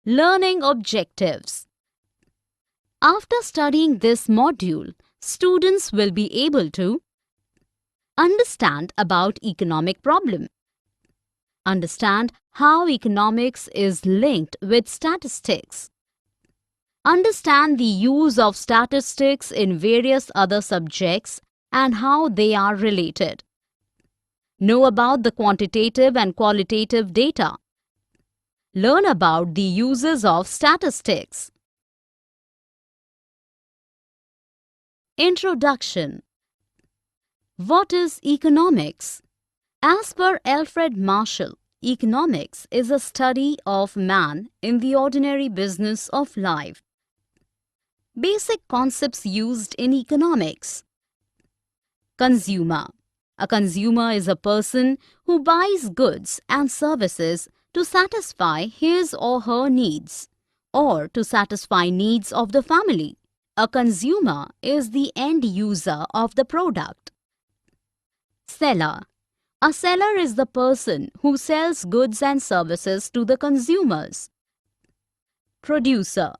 Learning objectives. After studying this module, students will be able to understand about economic problem, understand how economics is linked with statistics, understand the use of statistics in various other subjects and how they are related, know about the quantitative and qualitative data, learn about the uses of statistics. Introduction. What is economics? As per Alfred Marshall, economics is a study of man in the ordinary business of life. Basic concepts used in economics. Consumer. A consumer is a person who buys goods and services to satisfy his or her needs or to satisfy needs of the family. A consumer is the end user of the product. Seller. A seller is the person who sells goods and services to the consumers. Producer.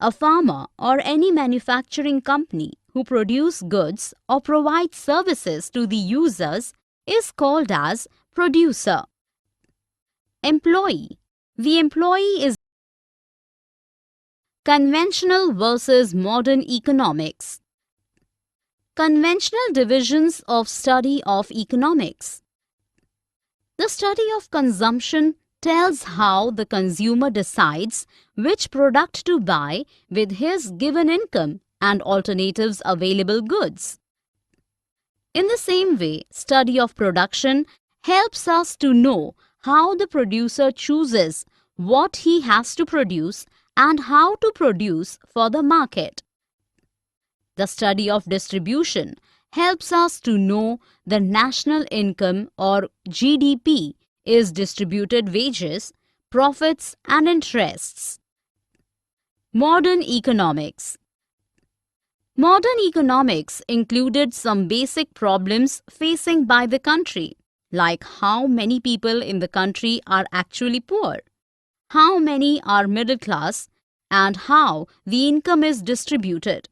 A farmer or any manufacturing company who produce goods or provides services to the users is called as producer. Employee. The employee is conventional versus modern economics. Conventional divisions of study of economics. The study of consumption tells how the consumer decides which product to buy with his given income and alternatives available goods. In the same way, study of production helps us to know how the producer chooses what he has to produce and how to produce for the market. The study of distribution helps us to know the national income or GDP is distributed wages, profits and interests. Modern economics. Modern economics included some basic problems facing by the country, like how many people in the country are actually poor, how many are middle class, and how the income is distributed.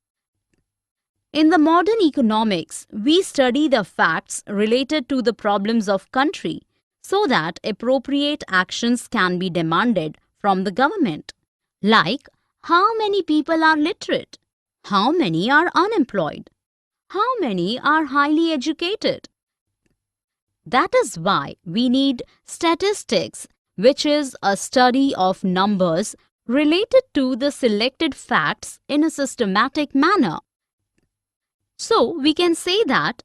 In the modern economics, we study the facts related to the problems of country so that appropriate actions can be demanded from the government, like how many people are literate, how many are unemployed, how many are highly educated. That is why we need statistics, which is a study of numbers related to the selected facts in a systematic manner. So, we can say that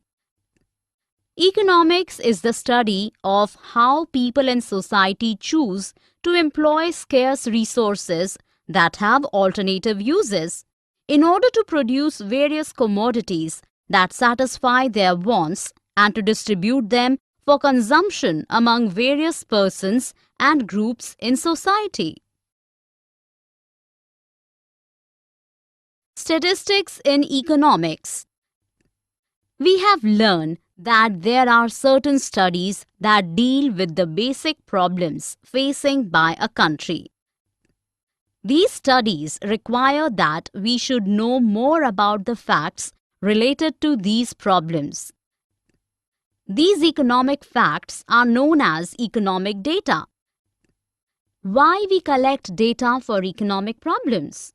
economics is the study of how people in society choose to employ scarce resources that have alternative uses in order to produce various commodities that satisfy their wants and to distribute them for consumption among various persons and groups in society. Statistics in economics. We have learned that there are certain studies that deal with the basic problems facing by a country. These studies require that we should know more about the facts related to these problems. These economic facts are known as economic data. Why we collect data for economic problems?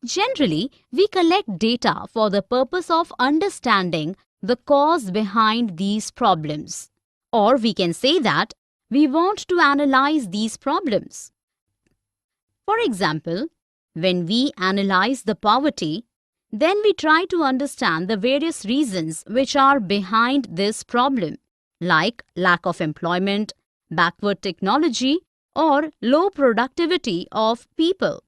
Generally, we collect data for the purpose of understanding the cause behind these problems. Or we can say that we want to analyze these problems. For example, when we analyze the poverty, then we try to understand the various reasons which are behind this problem, like lack of employment, backward technology, or low productivity of people.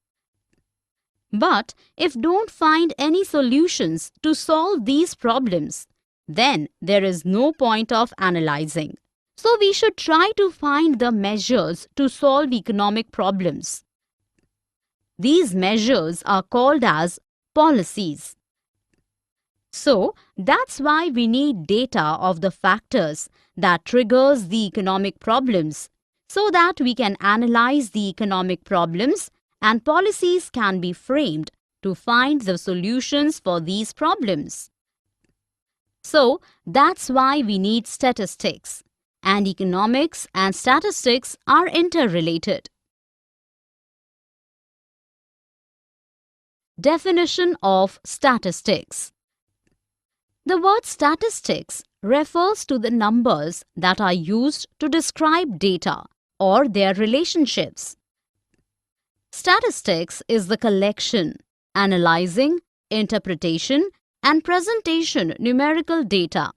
But if don't find any solutions to solve these problems, then there is no point of analyzing. So we should try to find the measures to solve economic problems. These measures are called as policies. So that's why we need data of the factors that triggers the economic problems so that we can analyze the economic problems and policies can be framed to find the solutions for these problems. So, that's why we need statistics, and economics and statistics are interrelated. Definition of statistics. The word statistics refers to the numbers that are used to describe data or their relationships. Statistics is the collection, analyzing, interpretation, and presentation numerical data.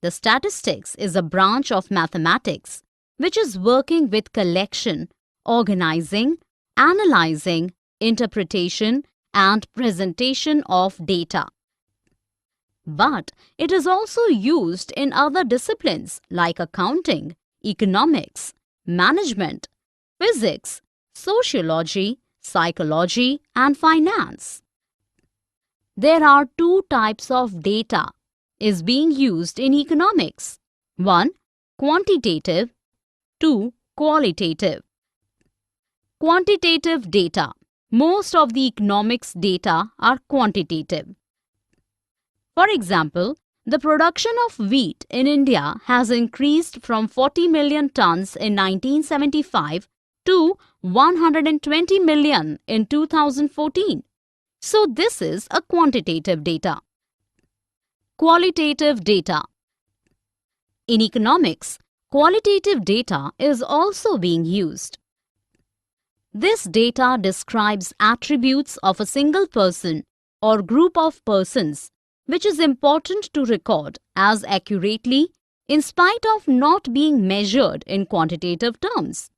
The statistics is a branch of mathematics which is working with collection, organizing, analyzing, interpretation, and presentation of data. But it is also used in other disciplines like accounting, economics, management, physics, sociology, psychology, and finance. There are two types of data is being used in economics. 1. Quantitative. 2. Qualitative. Quantitative data. Most of the economics data are quantitative. For example, the production of wheat in India has increased from 40 million tons in 1975 to 120 million in 2014. So this is a quantitative data. Qualitative data. In economics, qualitative data is also being used. This data describes attributes of a single person or group of persons which is important to record as accurately in spite of not being measured in quantitative terms.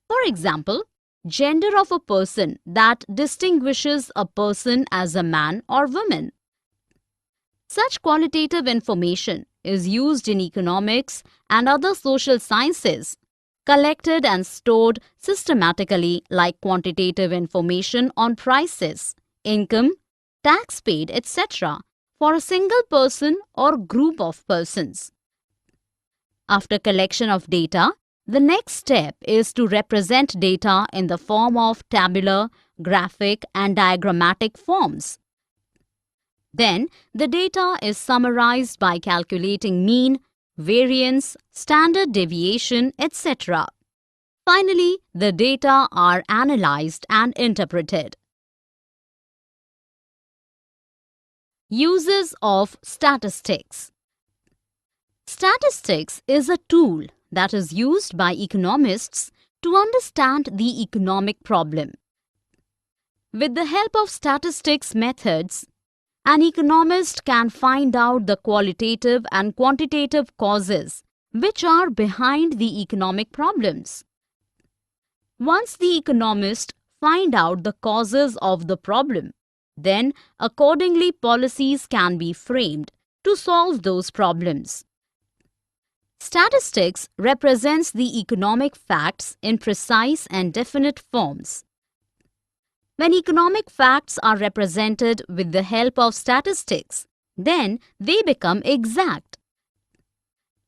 For example, gender of a person that distinguishes a person as a man or woman. Such qualitative information is used in economics and other social sciences, collected and stored systematically like quantitative information on prices, income, tax paid, etc. for a single person or group of persons. After collection of data, the next step is to represent data in the form of tabular, graphic, and diagrammatic forms. Then, the data is summarized by calculating mean, variance, standard deviation, etc. Finally, the data are analyzed and interpreted. Uses of statistics. Statistics is a tool that is used by economists to understand the economic problem. With the help of statistics methods, an economist can find out the qualitative and quantitative causes which are behind the economic problems. Once the economist find out the causes of the problem, then accordingly policies can be framed to solve those problems. Statistics represents the economic facts in precise and definite forms. When economic facts are represented with the help of statistics, then they become exact.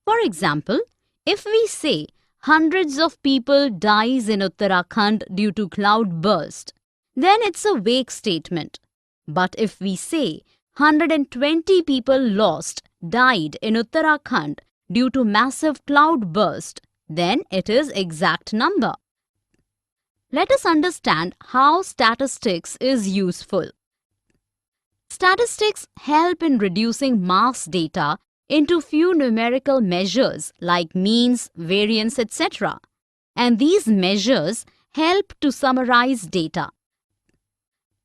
For example, if we say hundreds of people dies in Uttarakhand due to cloud burst, then it's a vague statement. But if we say 120 people died in Uttarakhand due to massive cloud burst, then it is exact number. Let us understand how statistics is useful. Statistics help in reducing mass data into few numerical measures like means, variance, etc. And these measures help to summarize data.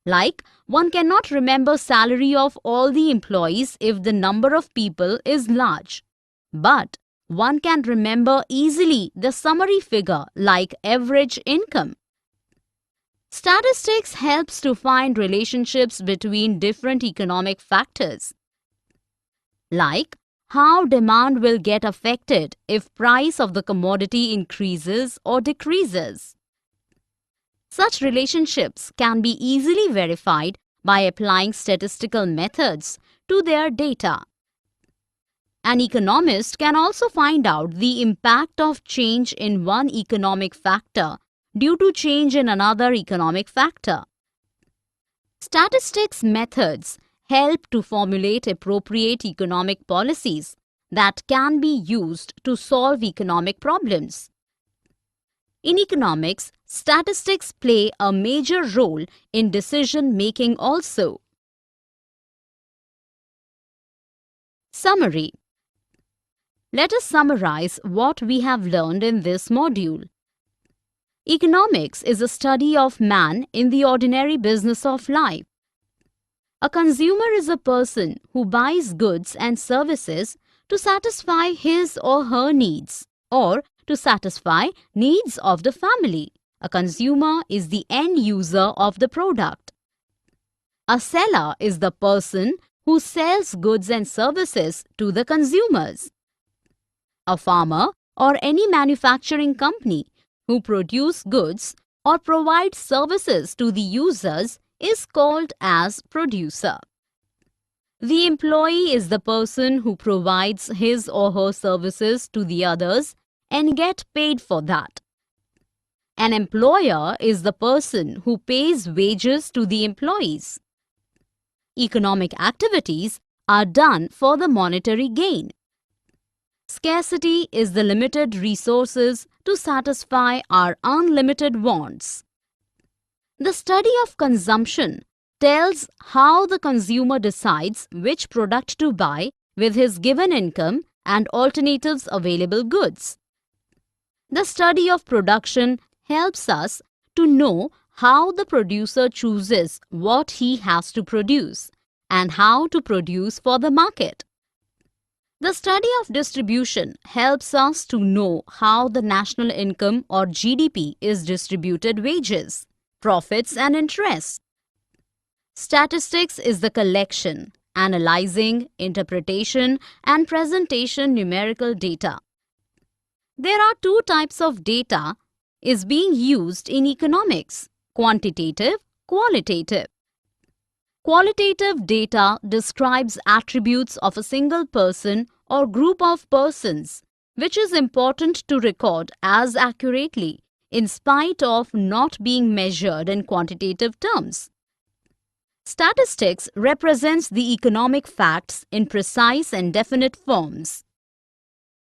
Like, one cannot remember salary of all the employees if the number of people is large. But one can remember easily the summary figure like average income. Statistics helps to find relationships between different economic factors, like how demand will get affected if price of the commodity increases or decreases. Such relationships can be easily verified by applying statistical methods to their data. An economist can also find out the impact of change in one economic factor due to change in another economic factor. Statistics methods help to formulate appropriate economic policies that can be used to solve economic problems. In economics, statistics play a major role in decision making also. Summary. Let us summarize what we have learned in this module. Economics is a study of man in the ordinary business of life. A consumer is a person who buys goods and services to satisfy his or her needs or to satisfy needs of the family. A consumer is the end user of the product. A seller is the person who sells goods and services to the consumers. A farmer or any manufacturing company who produce goods or provide services to the users is called as producer. The employee is the person who provides his or her services to the others and get paid for that. An employer is the person who pays wages to the employees. Economic activities are done for the monetary gain. Scarcity is the limited resources to satisfy our unlimited wants. The study of consumption tells how the consumer decides which product to buy with his given income and alternatives available goods. The study of production helps us to know how the producer chooses what he has to produce and how to produce for the market. The study of distribution helps us to know how the national income or GDP is distributed wages, profits and interest. Statistics is the collection, analyzing, interpretation and presentation numerical data. There are two types of data is being used in economics: quantitative, qualitative. Qualitative data describes attributes of a single person or group of persons, which is important to record as accurately in spite of not being measured in quantitative terms. Statistics represents the economic facts in precise and definite forms.